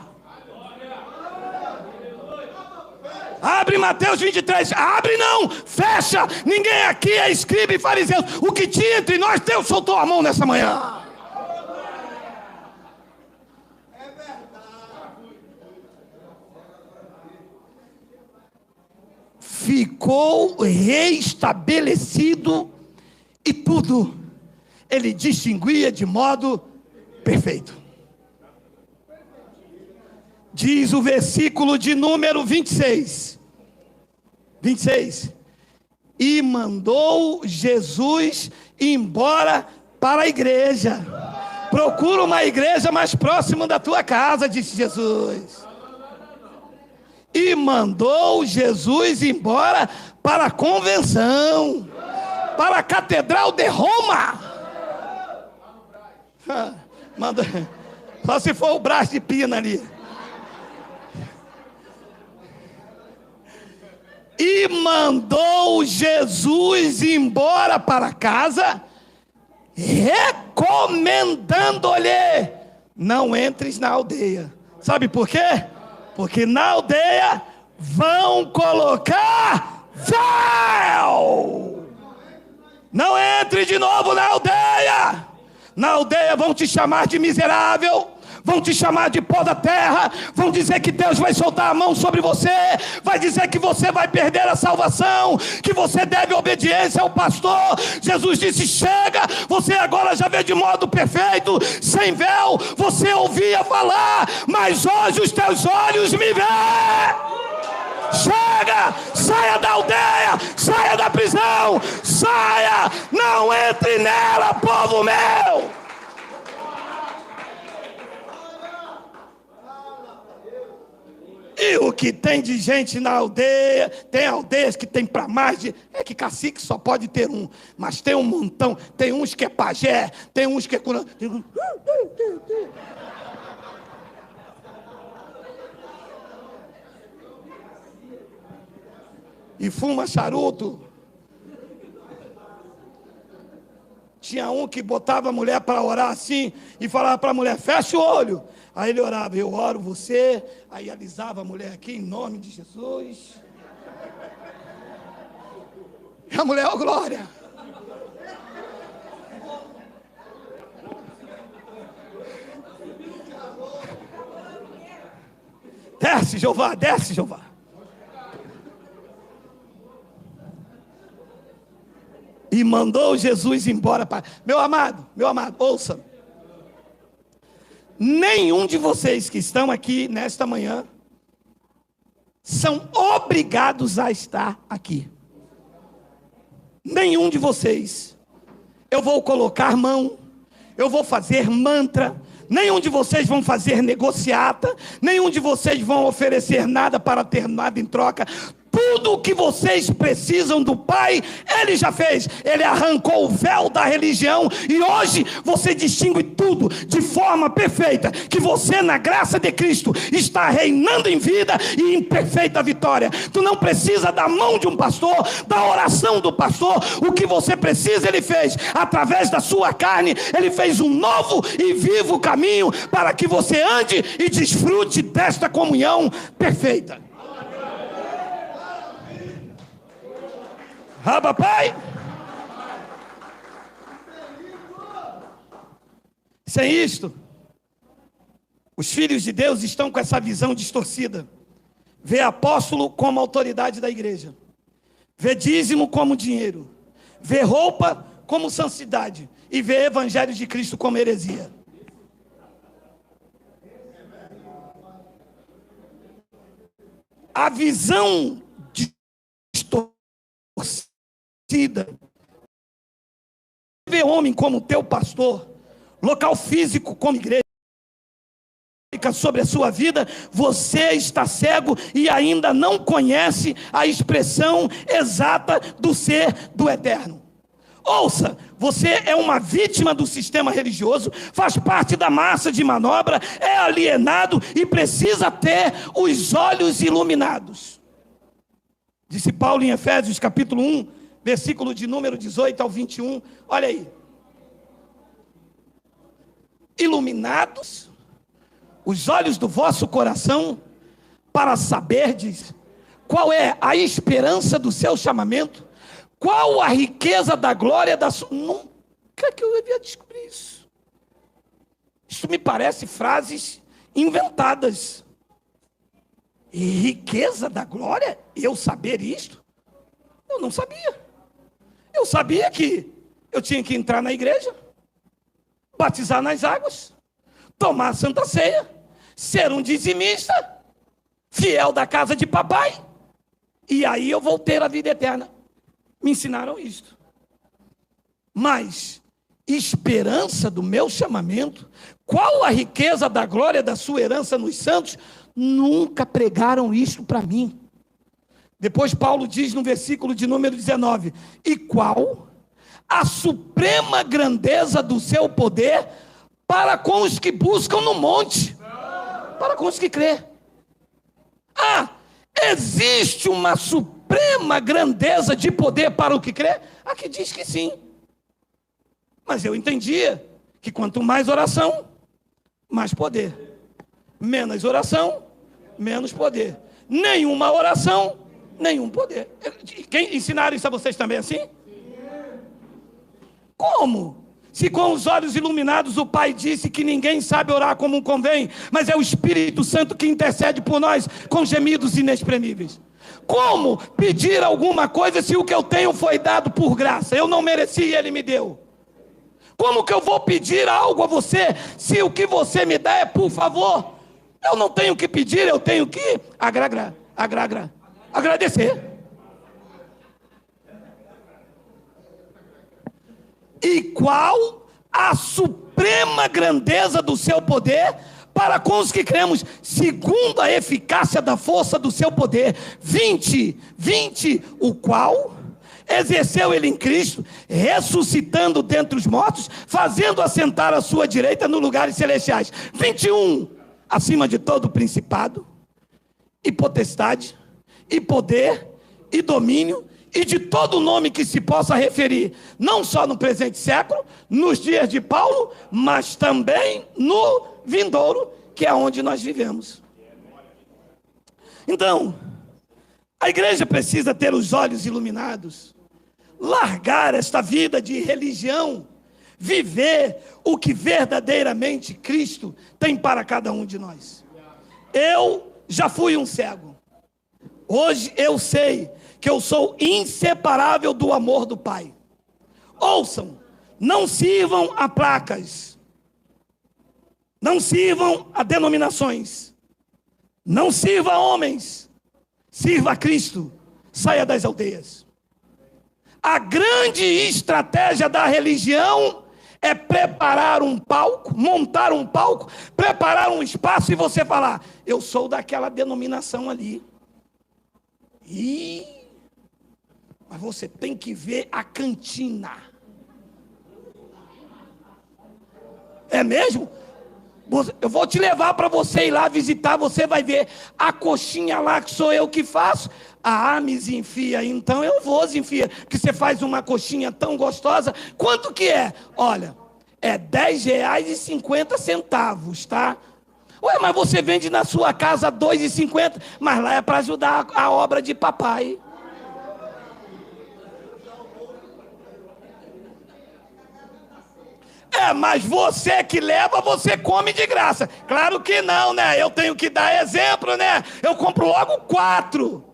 Abre Mateus 23, abre não, fecha. Ninguém aqui é escriba e fariseu. O que tinha entre nós, Deus soltou a mão nessa manhã. Ficou reestabelecido, e tudo ele distinguia de modo perfeito. Diz o versículo de número 26. E mandou Jesus embora para a igreja. Procura uma igreja mais próxima da tua casa, disse Jesus. E mandou Jesus embora para a convenção, para a catedral de Roma. Manda, só se for o braço de pina ali. E mandou Jesus embora para casa, recomendando-lhe: não entres na aldeia. Sabe por quê? Porque na aldeia vão colocar véu. Não entre de novo na aldeia. Na aldeia vão te chamar de miserável, vão te chamar de pó da terra, vão dizer que Deus vai soltar a mão sobre você, vai dizer que você vai perder a salvação, que você deve obediência ao pastor. Jesus disse: chega, você agora já vê de modo perfeito, sem véu, você ouvia falar, mas hoje os teus olhos me veem. Chega, saia da aldeia, saia da prisão, saia, não entre nela, povo meu. E o que tem de gente na aldeia, tem aldeias que tem para mais de... É que cacique só pode ter um, mas tem um montão, tem uns que é pajé, tem uns que é... E fuma charuto. Tinha um que botava a mulher para orar assim e falava para a mulher: fecha o olho. Aí ele orava: eu oro você. Aí alisava a mulher aqui, em nome de Jesus. E a mulher: ó glória. Desce, Jeová, desce, Jeová. E mandou Jesus embora para... Meu amado, ouça. Nenhum de vocês que estão aqui nesta manhã são obrigados a estar aqui. Nenhum de vocês. Eu vou colocar mão, eu vou fazer mantra, nenhum de vocês vão fazer negociata, nenhum de vocês vão oferecer nada para ter nada em troca. Tudo o que vocês precisam do Pai, Ele já fez. Ele arrancou o véu da religião e hoje você distingue tudo de forma perfeita, que você, na graça de Cristo, está reinando em vida e em perfeita vitória. Tu não precisa da mão de um pastor, da oração do pastor. O que você precisa, Ele fez. Através da sua carne, Ele fez um novo e vivo caminho para que você ande e desfrute desta comunhão perfeita. Ah, papai. Sem isto, os filhos de Deus estão com essa visão distorcida. Vê apóstolo como autoridade da igreja, vê dízimo como dinheiro, vê roupa como santidade e vê evangelho de Cristo como heresia. A visão distorcida, ver homem como teu pastor, local físico como igreja sobre a sua vida, você está cego e ainda não conhece a expressão exata do ser do eterno. Ouça, você é uma vítima do sistema religioso, faz parte da massa de manobra, é alienado e precisa ter os olhos iluminados. Disse Paulo em Efésios capítulo 1, versículo de número 18 ao 21, olha aí. Iluminados os olhos do vosso coração, para saberdes qual é a esperança do seu chamamento, qual a riqueza da glória da sua... Nunca que eu devia descobrir isso. Isso me parece frases inventadas. E riqueza da glória? Eu saber isto? Eu não sabia. Eu sabia que eu tinha que entrar na igreja, batizar nas águas, tomar a Santa Ceia, ser um dizimista, fiel da casa de papai, e aí eu vou ter a vida eterna. Me ensinaram isto. Mas esperança do meu chamamento, qual a riqueza da glória da sua herança nos santos, nunca pregaram isto para mim. Depois Paulo diz no versículo de número 19, e qual a suprema grandeza do seu poder para com os que buscam no monte, para com os que crê. Existe uma suprema grandeza de poder para o que crê? Aqui diz que sim. Mas eu entendia que quanto mais oração, mais poder. Menos oração, menos poder. Nenhuma oração, nenhum poder. Quem ensinaram isso a vocês também assim? Como? Se com os olhos iluminados o Pai disse que ninguém sabe orar como convém, mas é o Espírito Santo que intercede por nós com gemidos inexprimíveis. Como pedir alguma coisa se o que eu tenho foi dado por graça? Eu não mereci e Ele me deu. Como que eu vou pedir algo a você se o que você me dá é por favor? Eu não tenho que pedir, eu tenho que agradecer. E qual a suprema grandeza do seu poder para com os que cremos, segundo a eficácia da força do seu poder. 20, o qual exerceu ele em Cristo, ressuscitando dentre os mortos, fazendo assentar a sua direita nos lugares celestiais. 21, acima de todo principado, e potestade, e poder, e domínio, e de todo nome que se possa referir, não só no presente século, nos dias de Paulo, mas também no vindouro, que é onde nós vivemos. Então, a igreja precisa ter os olhos iluminados, largar esta vida de religião, viver o que verdadeiramente Cristo tem para cada um de nós. Eu já fui um cego. Hoje eu sei que eu sou inseparável do amor do Pai. Ouçam, não sirvam a placas, não sirvam a denominações, não sirva a homens, sirva a Cristo, saia das aldeias. A grande estratégia da religião é preparar um palco, montar um palco, preparar um espaço e você falar, eu sou daquela denominação ali. Mas você tem que ver a cantina. É mesmo? Eu vou te levar para você ir lá visitar, você vai ver a coxinha lá que sou eu que faço. Me enfia, então eu vou enfia, que você faz uma coxinha tão gostosa. Quanto que é? Olha, é R$10,50, tá? Ué, mas você vende na sua casa R$2,50, mas lá é para ajudar a obra de papai. Mas você que leva, você come de graça. Claro que não, né? Eu tenho que dar exemplo, né? Eu compro logo 4.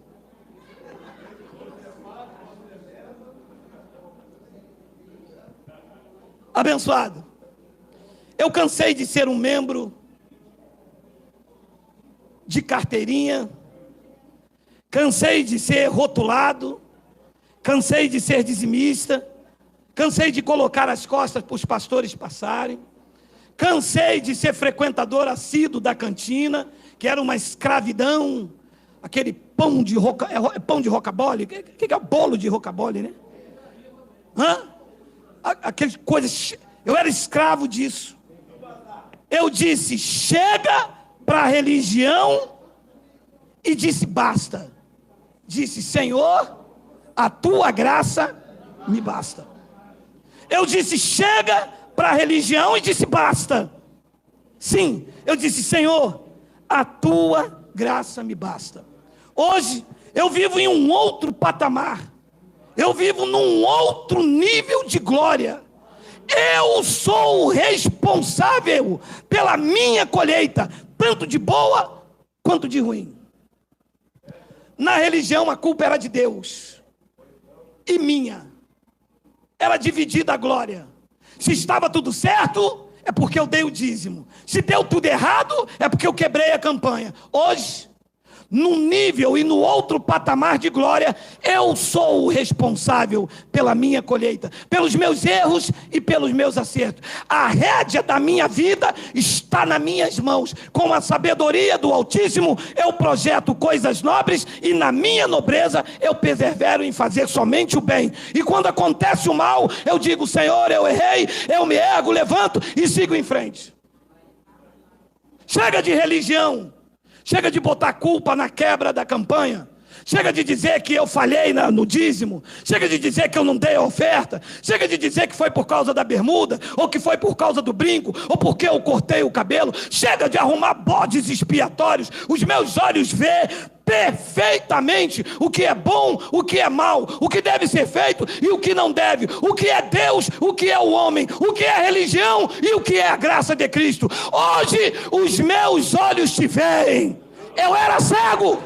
Abençoado. Eu cansei de ser um membro de carteirinha. Cansei de ser rotulado. Cansei de ser dizimista. Cansei de colocar as costas para os pastores passarem. Cansei de ser frequentador assíduo da cantina, que era uma escravidão. Aquele pão de rocambole. O que é o bolo de rocambole, né? Aquelas coisas. Eu era escravo disso. Eu disse, chega para a religião e disse, basta. Disse, Senhor, a tua graça me basta. Eu disse, chega para a religião e disse, basta. Sim, eu disse, Senhor, a tua graça me basta. Hoje, eu vivo em um outro patamar. Eu vivo num outro nível de glória. Eu sou o responsável pela minha colheita, tanto de boa quanto de ruim. Na religião, a culpa era de Deus e minha. Era dividida a glória. Se estava tudo certo, é porque eu dei o dízimo. Se deu tudo errado, é porque eu quebrei a campanha. Hoje, num nível e no outro patamar de glória, eu sou o responsável pela minha colheita, pelos meus erros e pelos meus acertos. A rédea da minha vida está nas minhas mãos. Com a sabedoria do Altíssimo, eu projeto coisas nobres e na minha nobreza eu persevero em fazer somente o bem. E quando acontece o mal, eu digo: Senhor, eu errei, eu me ergo, levanto e sigo em frente. Chega de religião. Chega de botar culpa na quebra da campanha. Chega de dizer que eu falhei no dízimo. Chega de dizer que eu não dei a oferta. Chega de dizer que foi por causa da bermuda, ou que foi por causa do brinco, ou porque eu cortei o cabelo. Chega de arrumar bodes expiatórios. Os meus olhos vê perfeitamente o que é bom, o que é mal, o que deve ser feito e o que não deve, o que é Deus, o que é o homem, o que é a religião e o que é a graça de Cristo. Hoje os meus olhos te veem. Eu era cego.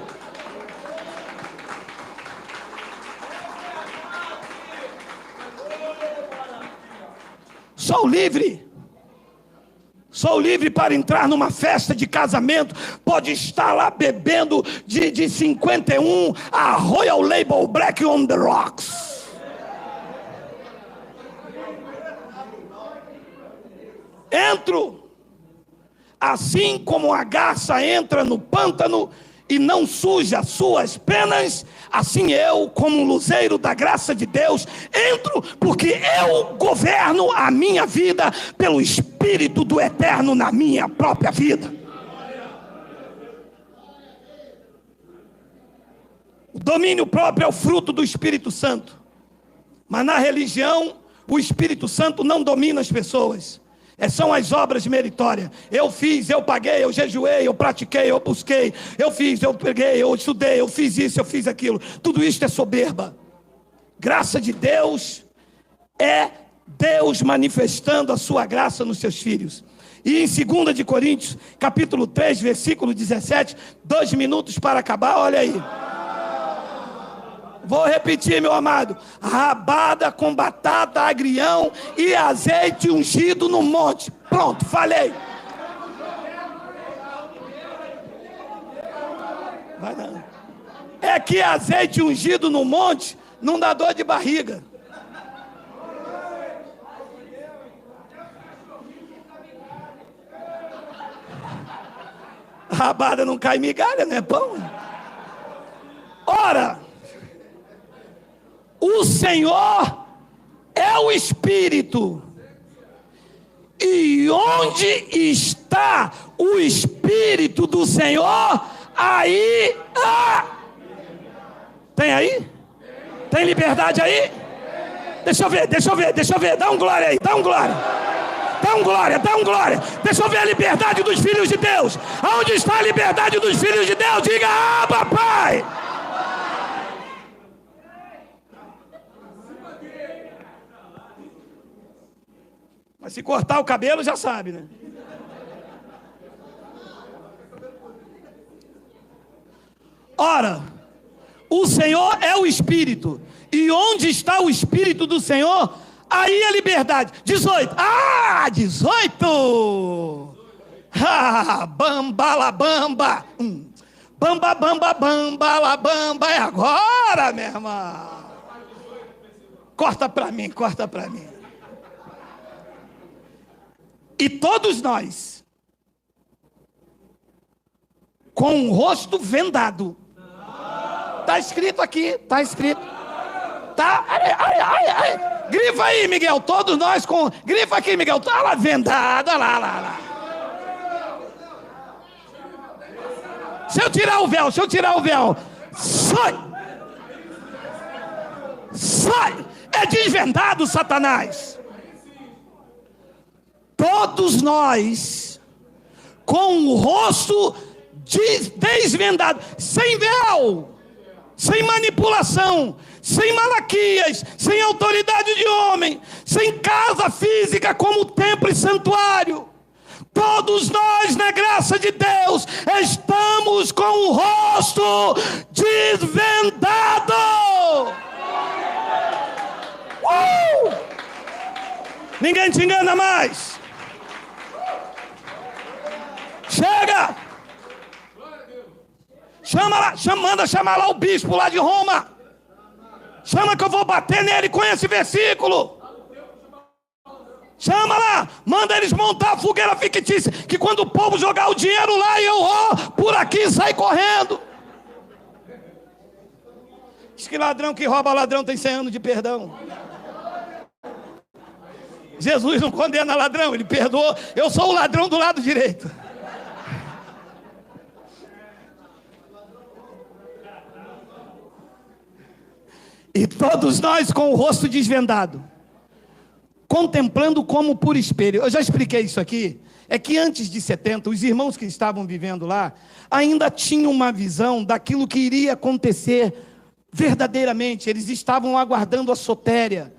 Sou livre. Sou livre para entrar numa festa de casamento. Pode estar lá bebendo de 51 a Royal Label Black on the Rocks. Entro. Assim como a garça entra no pântano e não suja suas penas, assim eu, como um luzeiro da graça de Deus, entro, porque eu governo a minha vida pelo Espírito do Eterno na minha própria vida. O domínio próprio é o fruto do Espírito Santo, mas na religião o Espírito Santo não domina as pessoas. São as obras meritórias. Eu fiz, eu paguei, eu jejuei, eu pratiquei, eu busquei, eu fiz, eu peguei, eu estudei, eu fiz isso, eu fiz aquilo. Tudo isso é soberba. Graça de Deus é Deus manifestando a sua graça nos seus filhos. E em 2 de Coríntios, capítulo 3, versículo 17, 2 minutos para acabar, olha aí. Vou repetir, meu amado. Rabada com batata, agrião e azeite ungido no monte. Pronto, falei. Vai não. É que azeite ungido no monte não dá dor de barriga. Rabada não cai migalha, não é pão? Ora, o Senhor é o Espírito. E onde está o Espírito do Senhor, aí tem aí? Tem liberdade aí? Deixa eu ver. Dá um glória aí, dá um glória. Deixa eu ver a liberdade dos filhos de Deus. Aonde está a liberdade dos filhos de Deus? Diga: papai. Mas se cortar o cabelo, já sabe, né? Ora, o Senhor é o Espírito. E onde está o Espírito do Senhor, aí a liberdade. 18. 18. Bambalabamba. Bambalabamba. É agora, meu irmão. Corta para mim. E todos nós, com o rosto vendado. Está escrito aqui, está escrito. Tá. Ai. Grifa aí, Miguel. Todos nós com. Grifa aqui, Miguel. Tá lá vendada, lá. Deixa eu tirar o véu. Sai. É desvendado, Satanás. Todos nós, com o rosto desvendado, sem véu, sem manipulação, sem Malaquias, sem autoridade de homem, sem casa física como templo e santuário. Todos nós, na graça de Deus, estamos com o rosto desvendado. Ninguém te engana mais. Manda chamar lá o bispo lá de Roma. Chama que eu vou bater nele com esse versículo. Chama lá, manda eles montar a fogueira fictícia, que quando o povo jogar o dinheiro lá, eu por aqui sai correndo. Diz que ladrão que rouba ladrão tem 100 anos de perdão. Jesus não condena ladrão, ele perdoa. Eu sou o ladrão do lado direito. E todos nós com o rosto desvendado, contemplando como por espelho. Eu já expliquei isso aqui. É que antes de 70, os irmãos que estavam vivendo lá ainda tinham uma visão daquilo que iria acontecer verdadeiramente. Eles estavam aguardando a sotéria.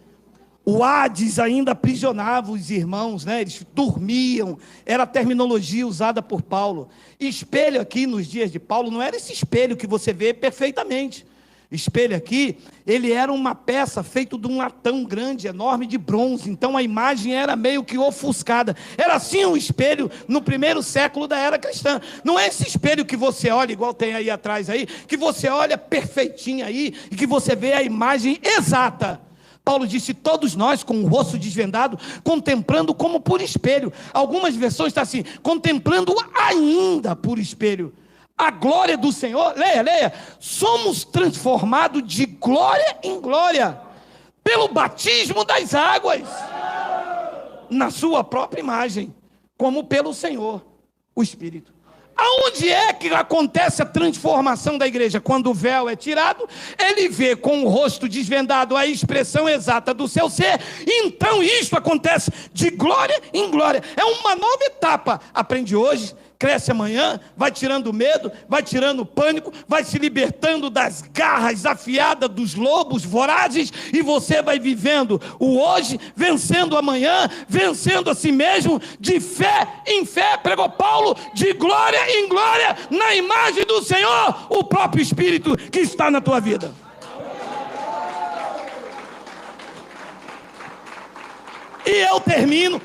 O Hades ainda aprisionava os irmãos, né? Eles dormiam. Era a terminologia usada por Paulo. Espelho aqui nos dias de Paulo não era esse espelho que você vê perfeitamente. Espelho aqui, ele era uma peça feita de um latão grande, enorme, de bronze. Então a imagem era meio que ofuscada. Era assim um espelho no primeiro século da era cristã. Não é esse espelho que você olha, igual tem aí atrás aí, que você olha perfeitinho aí e que você vê a imagem exata. Paulo disse, todos nós com o rosto desvendado, contemplando como por espelho. Algumas versões estão assim, contemplando ainda por espelho a glória do Senhor. Leia, somos transformados de glória em glória, pelo batismo das águas, na sua própria imagem, como pelo Senhor, o Espírito. Aonde é que acontece a transformação da igreja? Quando o véu é tirado, ele vê com o rosto desvendado a expressão exata do seu ser, então isso acontece de glória em glória. É uma nova etapa. Aprende hoje, cresce amanhã, vai tirando o medo, vai tirando o pânico, vai se libertando das garras afiadas dos lobos vorazes, e você vai vivendo o hoje, vencendo o amanhã, vencendo a si mesmo, de fé em fé, pregou Paulo, de glória em glória, na imagem do Senhor, o próprio Espírito que está na tua vida. E eu termino.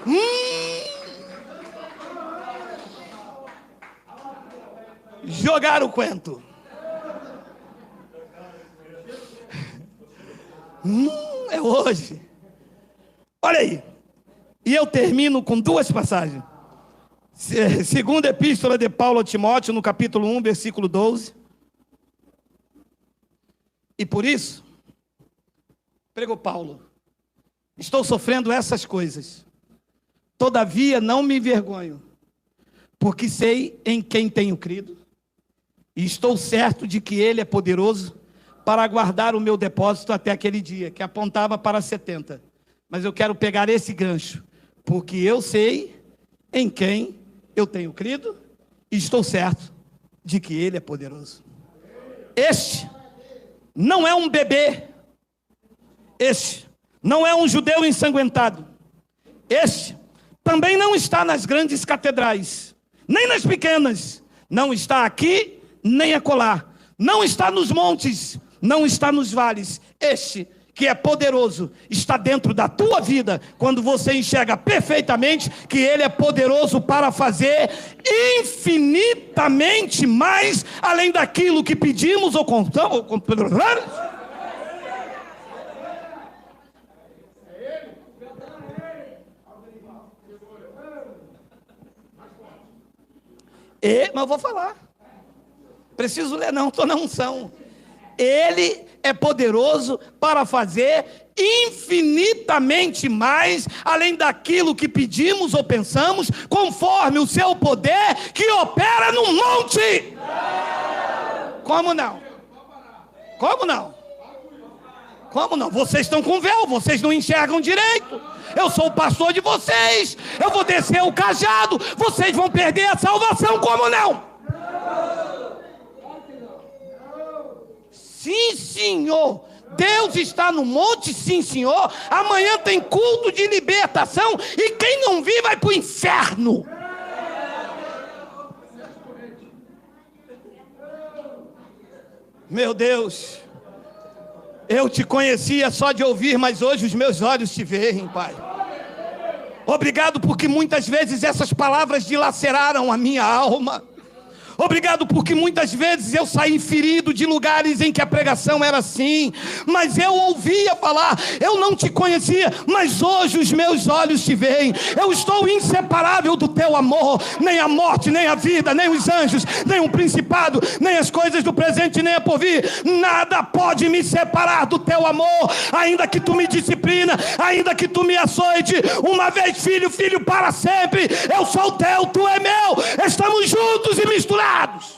Jogar o quento. É hoje. Olha aí. E eu termino com duas passagens. Segunda epístola de Paulo a Timóteo, no capítulo 1, versículo 12. E por isso, pregou Paulo, estou sofrendo essas coisas. Todavia não me envergonho, porque sei em quem tenho crido. E estou certo de que Ele é poderoso para guardar o meu depósito até aquele dia, que apontava para 70. Mas eu quero pegar esse gancho, porque eu sei em quem eu tenho crido, e estou certo de que Ele é poderoso. Este não é um bebê, este não é um judeu ensanguentado, este também não está nas grandes catedrais, nem nas pequenas, não está aqui, nem acolá, não está nos montes, não está nos vales. Este que é poderoso está dentro da tua vida, quando você enxerga perfeitamente que Ele é poderoso para fazer infinitamente mais, além daquilo que pedimos ou contamos. Mas eu vou falar. Preciso ler não, estou na unção. Ele é poderoso para fazer infinitamente mais, além daquilo que pedimos ou pensamos, conforme o seu poder que opera no monte. Como não? Como não? Como não? Vocês estão com véu, vocês não enxergam direito. Eu sou o pastor de vocês, eu vou descer o cajado, vocês vão perder a salvação, como não? Sim, senhor. Deus está no monte, sim, senhor. Amanhã tem culto de libertação e quem não vir vai para o inferno. Meu Deus, eu te conhecia só de ouvir, mas hoje os meus olhos te veem, Pai. Obrigado porque muitas vezes essas palavras dilaceraram a minha alma. Obrigado porque muitas vezes eu saí ferido de lugares em que a pregação era assim, mas eu ouvia falar, eu não te conhecia, mas hoje os meus olhos te veem. Eu estou inseparável do teu amor. Nem a morte, nem a vida, nem os anjos, nem o principado, nem as coisas do presente, nem a porvir, nada pode me separar do teu amor. Ainda que tu me disciplina, ainda que tu me açoite, uma vez filho, filho para sempre. Eu sou teu, tu é meu, estamos juntos e misturados.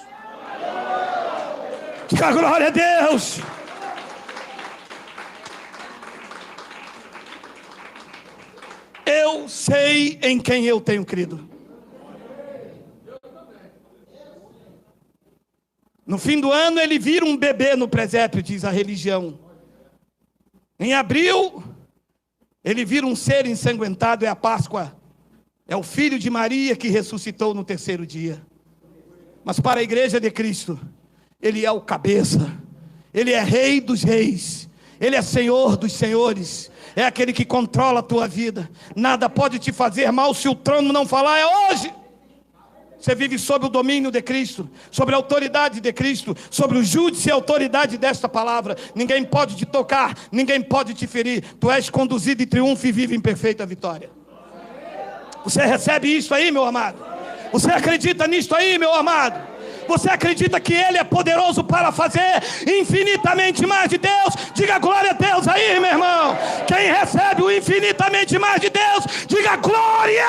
Diga glória a Deus. Eu sei em quem eu tenho crido. No fim do ano ele vira um bebê no presépio, diz a religião. Em abril ele vira um ser ensanguentado, é a Páscoa. É o filho de Maria que ressuscitou no terceiro dia. Mas para a igreja de Cristo, ele é o cabeça, ele é rei dos reis, ele é senhor dos senhores, é aquele que controla a tua vida. Nada pode te fazer mal se o trono não falar, é hoje. Você vive sob o domínio de Cristo, sobre a autoridade de Cristo, sobre o júdice e a autoridade desta palavra. Ninguém pode te tocar, ninguém pode te ferir. Tu és conduzido em triunfo e vive em perfeita vitória. Você recebe isso aí, meu amado? Você acredita nisto aí, meu amado? Você acredita que Ele é poderoso para fazer infinitamente mais de Deus? Diga glória a Deus aí, meu irmão. Quem recebe o infinitamente mais de Deus, diga glória.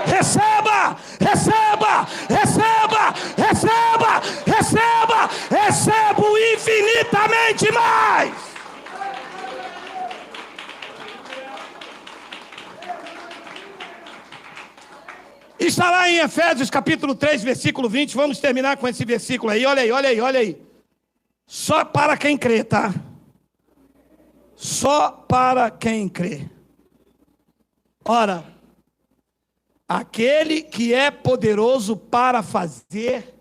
Receba, receba, receba, receba, receba, receba o infinitamente mais. Está lá em Efésios capítulo 3, versículo 20. Vamos terminar com esse versículo aí. Olha aí, olha aí, olha aí. Só para quem crê, tá? Só para quem crê. Ora, aquele que é poderoso para fazer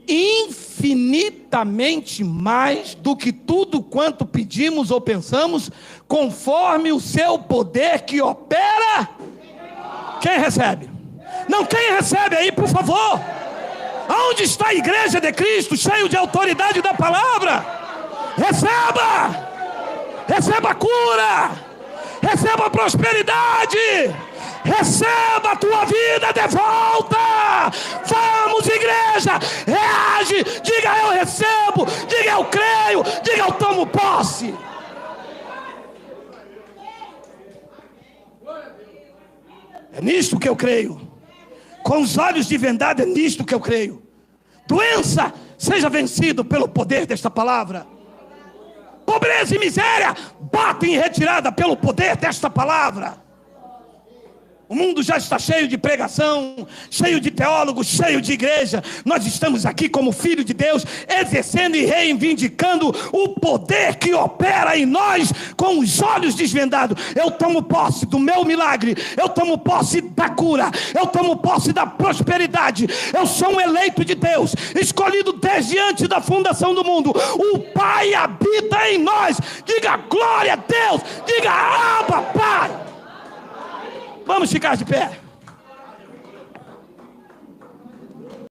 infinitamente mais do que tudo quanto pedimos ou pensamos, conforme o seu poder que opera. Quem recebe? Não, quem recebe aí, por favor? Aonde está a igreja de Cristo, cheio de autoridade da palavra? Receba! Receba a cura! Receba a prosperidade! Receba a tua vida de volta! Vamos, igreja! Reage! Diga eu recebo! Diga eu creio! Diga eu tomo posse! É nisto que eu creio. Com os olhos de verdade, é nisto que eu creio. Doença, seja vencido pelo poder desta palavra. Pobreza e miséria, batem em retirada pelo poder desta palavra. O mundo já está cheio de pregação, cheio de teólogos, cheio de igreja. Nós estamos aqui como filho de Deus, exercendo e reivindicando o poder que opera em nós com os olhos desvendados. Eu tomo posse do meu milagre, eu tomo posse da cura, eu tomo posse da prosperidade. Eu sou um eleito de Deus, escolhido desde antes da fundação do mundo. O Pai habita em nós. Diga glória a Deus, diga Abba, Pai. Vamos ficar de pé.